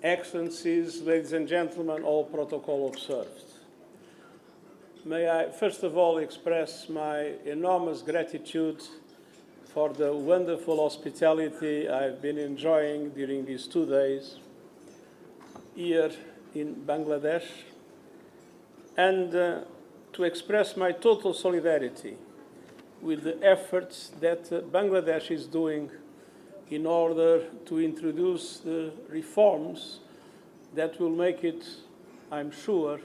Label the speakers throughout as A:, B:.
A: Excellencies, ladies and gentlemen, all protocol observed. May I first of all express my enormous gratitude for the wonderful hospitality I've been enjoying during these 2 days here in Bangladesh, and to express my total solidarity with the efforts that Bangladesh is doing in order to introduce the reforms that will make it, I'm sure,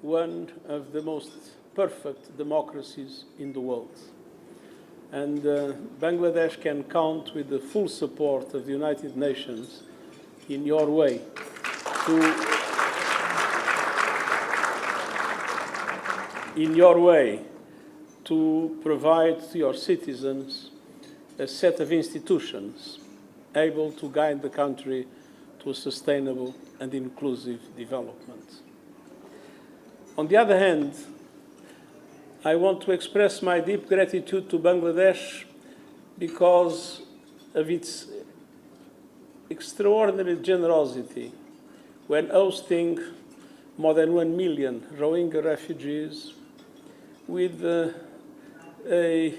A: one of the most perfect democracies in the world. And Bangladesh can count with the full support of the United Nations in your way to provide to your citizens a set of institutions able to guide the country to a sustainable and inclusive development. On the other hand, I want to express my deep gratitude to Bangladesh because of its extraordinary generosity when hosting more than 1 million Rohingya refugees with a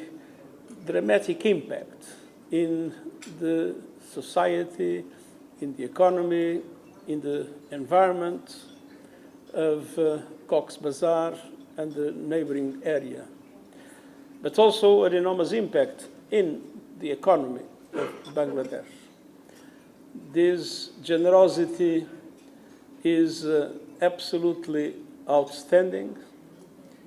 A: dramatic impact in the society, in the economy, in the environment of Cox's Bazar and the neighboring area, but also an enormous impact in the economy of Bangladesh. This generosity is absolutely outstanding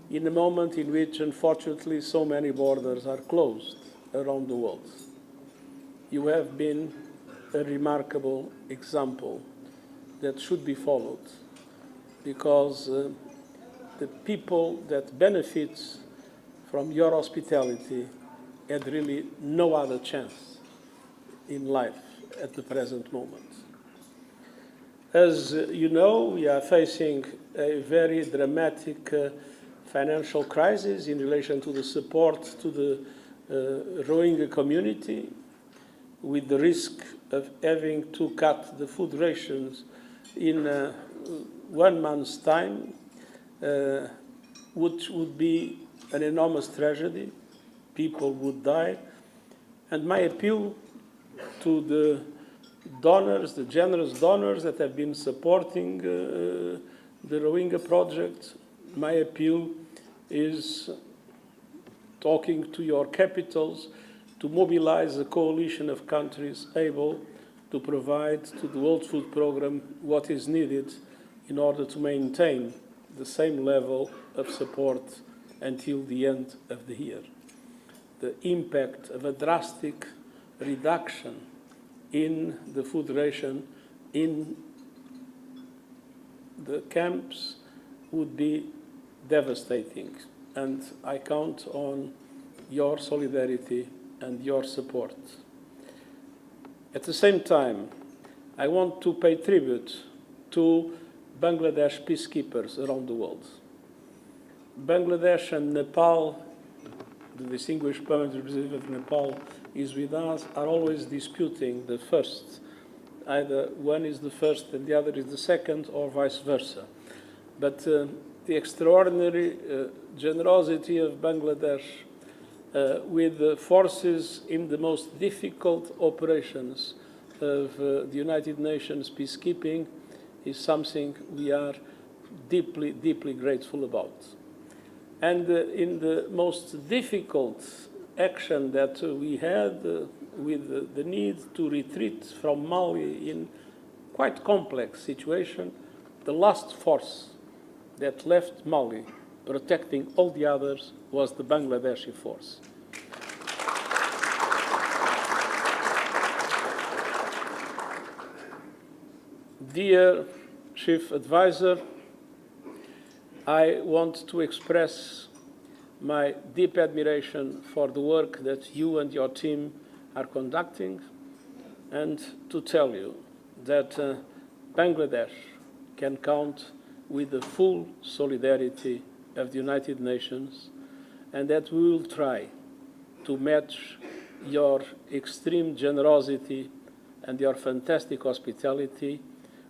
A: in a moment in which, unfortunately, so many borders are closed around the world. You have been a remarkable example that should be followed, because the people that benefit from your hospitality had really no other chance in life at the present moment. As you know, we are facing a very dramatic financial crisis in relation to the support to the Rohingya community, with the risk of having to cut the food rations in 1 month's time, which would be an enormous tragedy. People would die. And my appeal to the donors, the generous donors that have been supporting the Rohingya project, my appeal is talking to your capitals to mobilize a coalition of countries able to provide to the World Food Programme what is needed in order to maintain the same level of support until the end of the year. The impact of a drastic reduction in the food ration in the camps would be devastating, and I count on your solidarity and your support. At the same time, I want to pay tribute to Bangladesh peacekeepers around the world. Bangladesh and Nepal, the distinguished permanent representative of Nepal is with us, are always disputing the first. Either one is the first and the other is the second, or vice versa. But the extraordinary generosity of Bangladesh with the forces in the most difficult operations of the United Nations peacekeeping is something we are deeply, deeply grateful about. And in the most difficult action that we had with the need to retreat from Mali in quite complex situation, the last force that left Mali protecting all the others was the Bangladeshi force. Dear Chief Advisor, I want to express my deep admiration for the work that you and your team are conducting, and to tell you that Bangladesh can count with the full solidarity of the United Nations, and that we will try to match your extreme generosity and your fantastic hospitality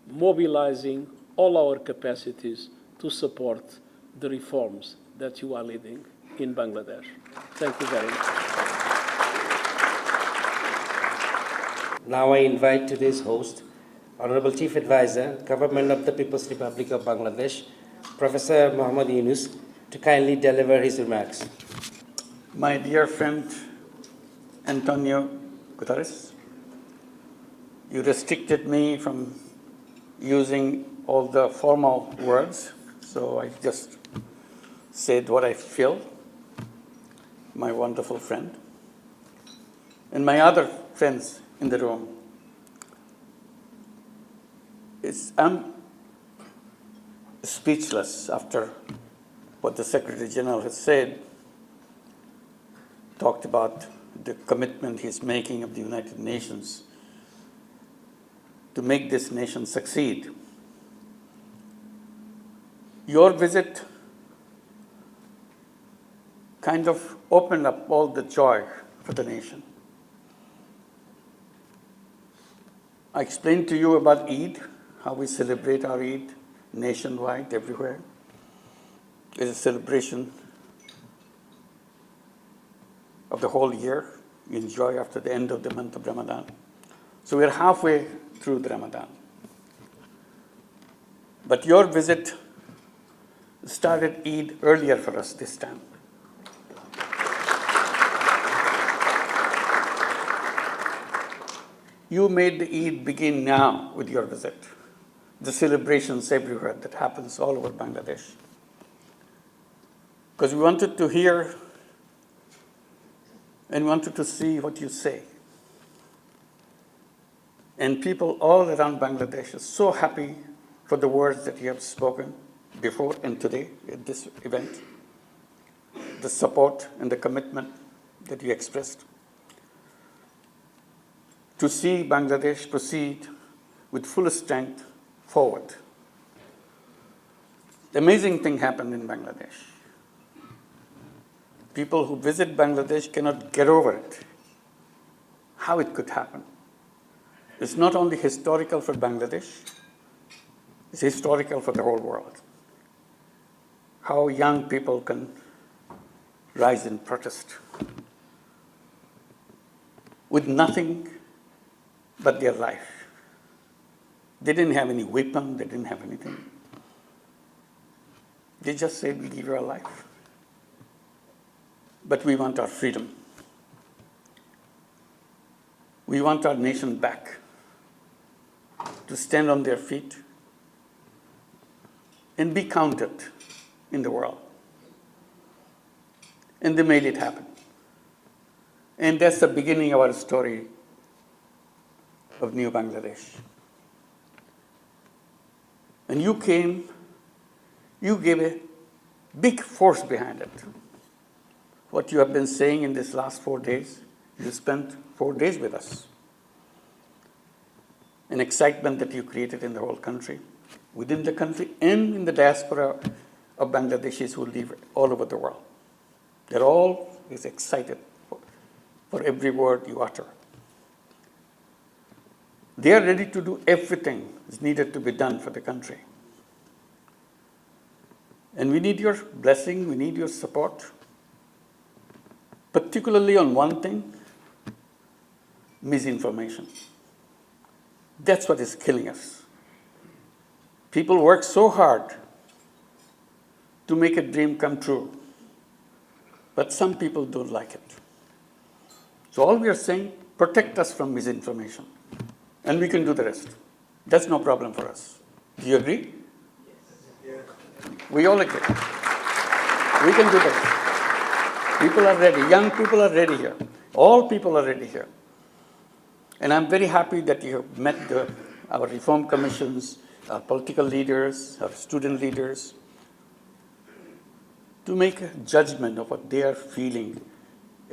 A: mobilizing all our capacities to support the reforms that you are leading in Bangladesh. Thank you very much.
B: Now I invite today's host, Honorable Chief Advisor, Government of the People's Republic of Bangladesh, Professor Muhammad Yunus, to kindly deliver his remarks.
C: My dear friend Antonio Guterres, you restricted me from using all the formal words, so I just said what I feel. My wonderful friend, and my other friends in the room. I'm speechless after what the Secretary General has said, talked about the commitment he's making of the United Nations to make this nation succeed. Your visit kind of opened up all the joy for the nation. I explained to you about Eid, how we celebrate our Eid nationwide, everywhere. It's a celebration of the whole year you enjoy after the end of the month of Ramadan. So we're halfway through the Ramadan. But your visit started Eid earlier for us this time. You made the Eid begin now with your visit. The celebrations everywhere that happens all over Bangladesh. Because we wanted to hear and wanted to see what you say. And people all around Bangladesh are so happy for the words that you have spoken before and today at this event. The support and the commitment that you expressed. To see Bangladesh proceed with full strength forward. The amazing thing happened in Bangladesh. People who visit Bangladesh cannot get over it. How it could happen. It's not only historical for Bangladesh, it's historical for the whole world. How young people can rise in protest with nothing but their life. They didn't have any weapon, they didn't have anything. They just said, we give you our life. But we want our freedom. We want our nation back to stand on their feet and be counted in the world. And they made it happen. And that's the beginning of our story of New Bangladesh. And you came, you gave a big force behind it. What you have been saying in this last 4 days, you spent 4 days with us. An excitement that you created in the whole country, within the country and in the diaspora of Bangladeshis who live all over the world. They're all excited for every word you utter. They are ready to do everything that's needed to be done for the country. And we need your blessing, we need your support, particularly on one thing, misinformation. That's what is killing us. People work so hard to make a dream come true, but some people don't like it. So all we are saying, protect us from misinformation. And we can do the rest. That's no problem for us. Do you agree? Yes. We all agree. We can do that. People are ready. Young people are ready here. All people are ready here. And I'm very happy that you have met our reform commissions, our political leaders, our student leaders, to make a judgment of what they are feeling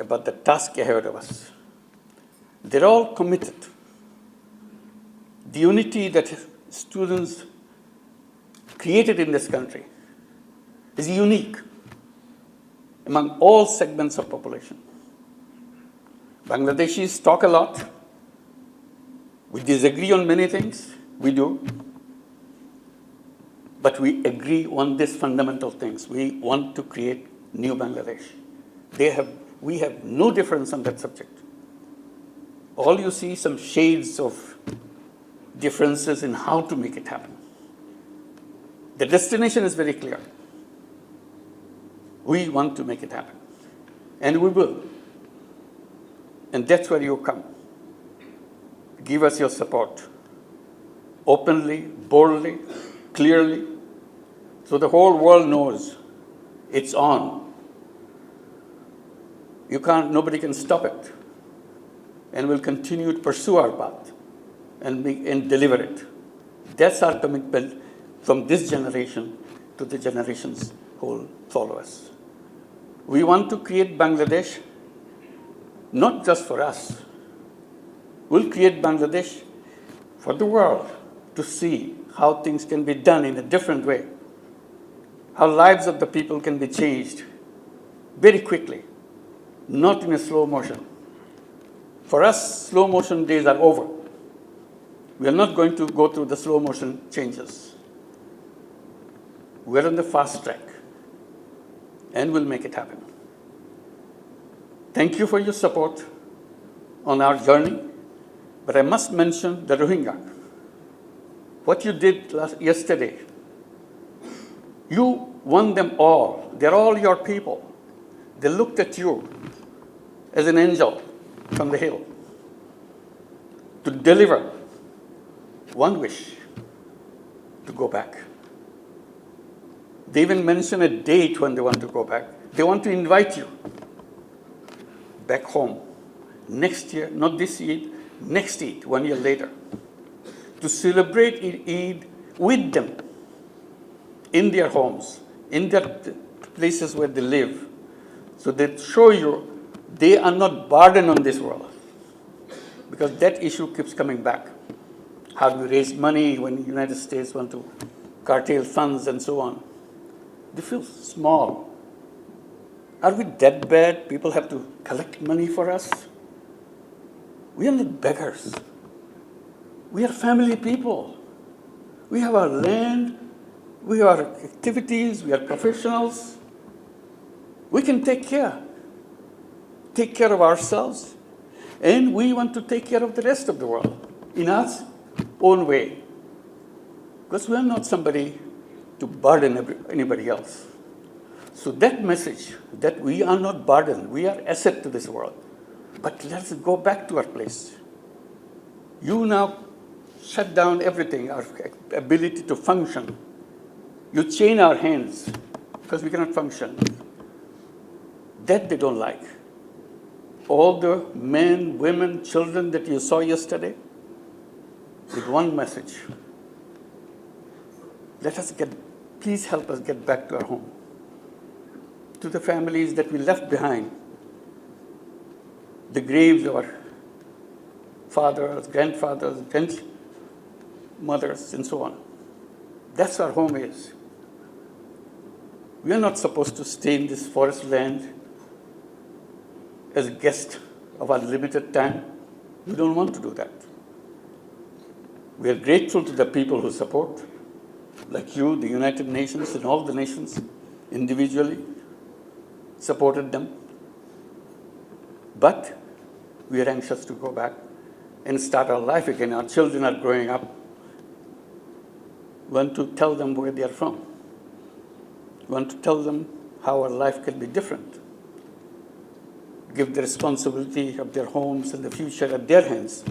C: about the task ahead of us. They're all committed. The unity that students created in this country is unique among all segments of population. Bangladeshis talk a lot. We disagree on many things. We do. But we agree on these fundamental things. We want to create new Bangladesh. We have no difference on that subject. All you see some shades of differences in how to make it happen. The destination is very clear. We want to make it happen. And we will. And that's where you come. Give us your support. Openly, boldly, clearly, so the whole world knows it's on. Nobody can stop it. And we'll continue to pursue our path and deliver it. That's our commitment from this generation to the generations who will follow us. We want to create Bangladesh not just for us. We'll create Bangladesh for the world to see how things can be done in a different way, how lives of the people can be changed very quickly, not in a slow motion. For us, slow motion days are over. We are not going to go through the slow motion changes. We're on the fast track, and we'll make it happen. Thank you for your support on our journey, but I must mention the Rohingya. What you did yesterday, you won them all. They're all your people. They looked at you as an angel from the hill to deliver one wish, to go back. They even mention a date when they want to go back. They want to invite you back home next year, not this Eid, next Eid, 1 year later, to celebrate Eid with them in their homes, in their places where they live, so they show you they are not burdened on this world. Because that issue keeps coming back. How do we raise money when the United States want to curtail funds and so on? They feel small. Are we that bad? People have to collect money for us? We are not beggars. We are family people. We have our land. We have our activities. We are professionals. We can take care of ourselves. And we want to take care of the rest of the world in our own way. Because we are not somebody to burden anybody else. So that message that we are not burdened, we are asset to this world. But let's go back to our place. You now shut down everything, our ability to function. You chain our hands because we cannot function. That they don't like. All the men, women, children that you saw yesterday, with one message. Please help us get back to our home. To the families that we left behind. The graves of our fathers, grandfathers, grandmothers, and so on. That's our home is. We are not supposed to stay in this forest land as a guest of our limited time. We don't want to do that. We are grateful to the people who support, like you, the United Nations, and all the nations individually supported them. But we are anxious to go back and start our life again. Our children are growing up. We want to tell them where they are from. We want to tell them how our life can be different. Give the responsibility of their homes and the future at their hands.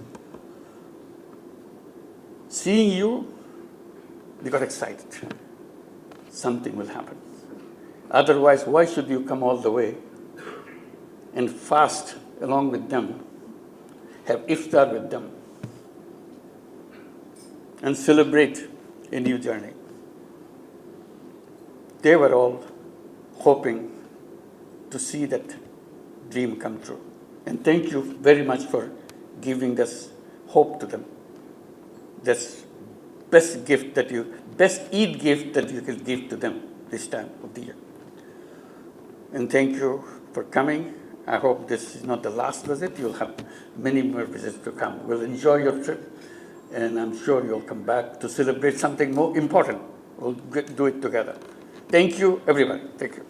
C: Seeing you, they got excited. Something will happen. Otherwise, why should you come all the way and fast along with them, have iftar with them, and celebrate a new journey? They were all hoping to see that dream come true. And thank you very much for giving this hope to them. That's best Eid gift that you can give to them this time of the year. And thank you for coming. I hope this is not the last visit. You'll have many more visits to come. We'll enjoy your trip, and I'm sure you'll come back to celebrate something more important We'll do it together. Thank you, everybody. Thank you.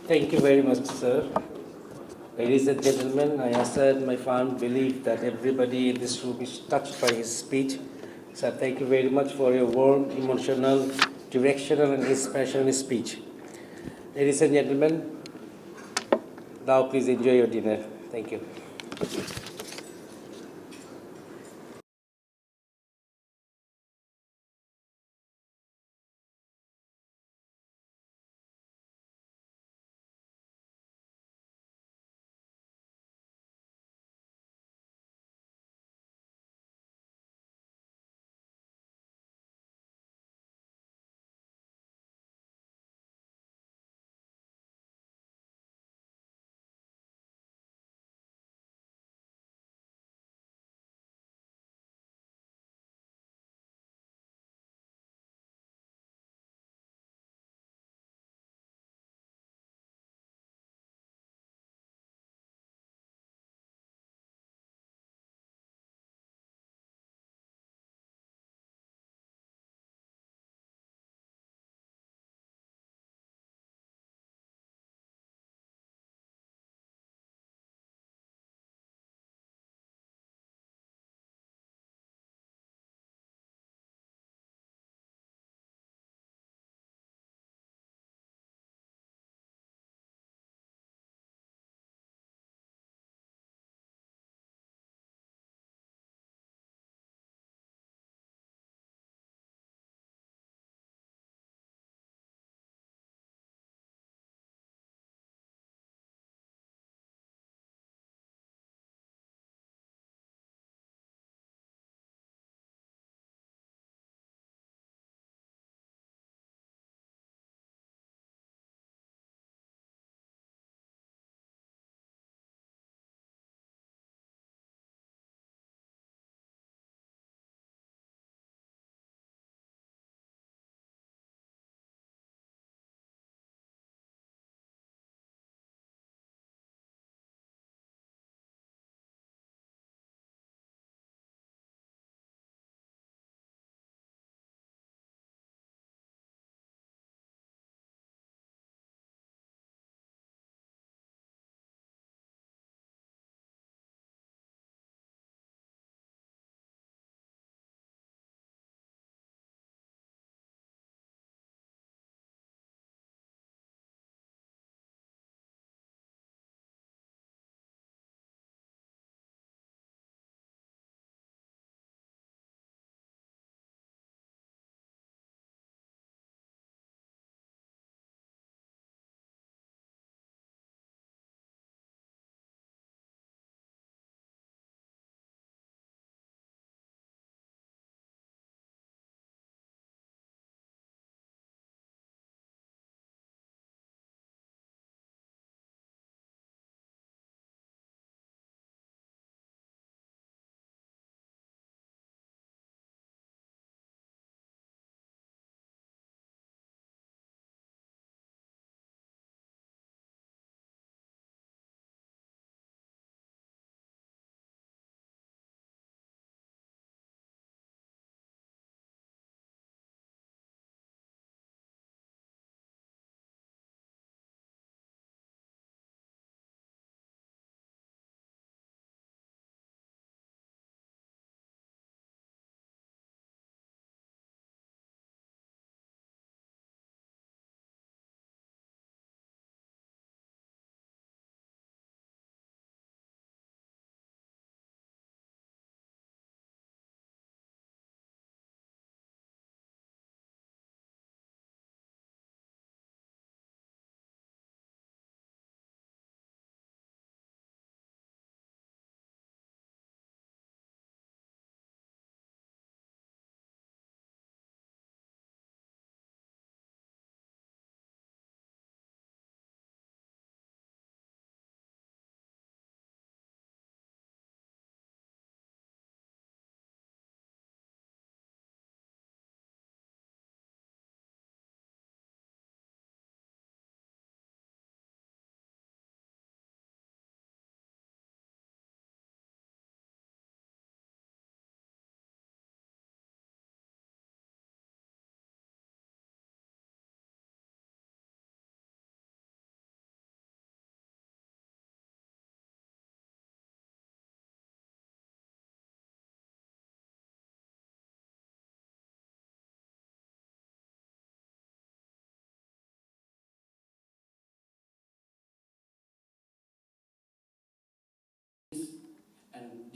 B: Thank you very much, sir. Ladies and gentlemen, I assert my firm belief that everybody in this room is touched by his speech. So thank you very much for your warm, emotional, directional, and inspirational speech. Ladies and gentlemen, now please enjoy your dinner. Thank you.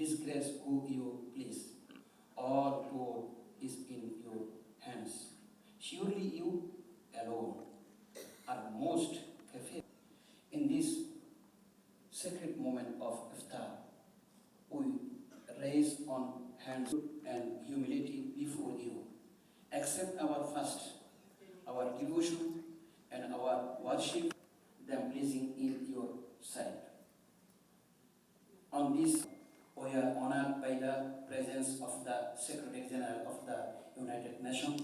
D: disgrace who you please. All God is in your hands. Surely you alone are most capable. In this sacred moment of iftar, we raise on hands and humility before you. Accept our fast, our devotion, and our worship, them pleasing in your sight. On this, we are honored by the presence of the Secretary General of the United Nations,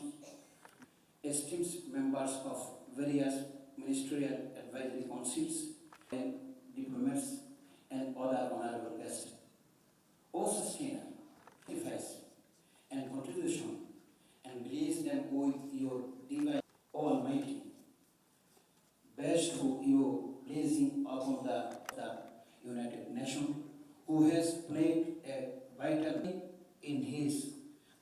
D: esteemed members of various ministerial advisory councils, and diplomats, and other honorable guests. O sustainer, sacrifice, and contribution, and bless them with your divine Almighty. Bestow your blessing upon the United Nations, who has played a vital role in his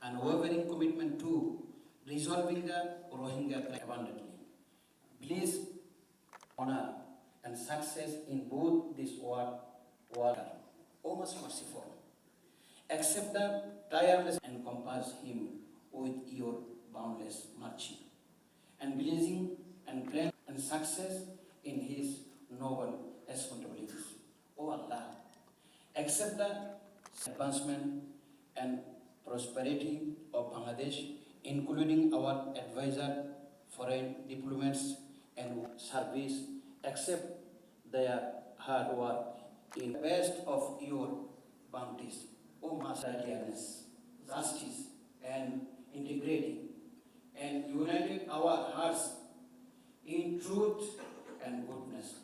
D: unwavering commitment to resolving the Rohingya crisis abundantly. Bless, honor, and success in both this war. O most merciful, accept the tireless and compass him with your boundless mercy, and blessing and grant and success in his noble responsibilities. O Allah, accept the advancement and prosperity of Bangladesh, including our advisor, foreign diplomats, and service. Accept their hard work in the best of your bounties. O Master Clearness, justice, and integrity, and united our hearts in truth and goodness.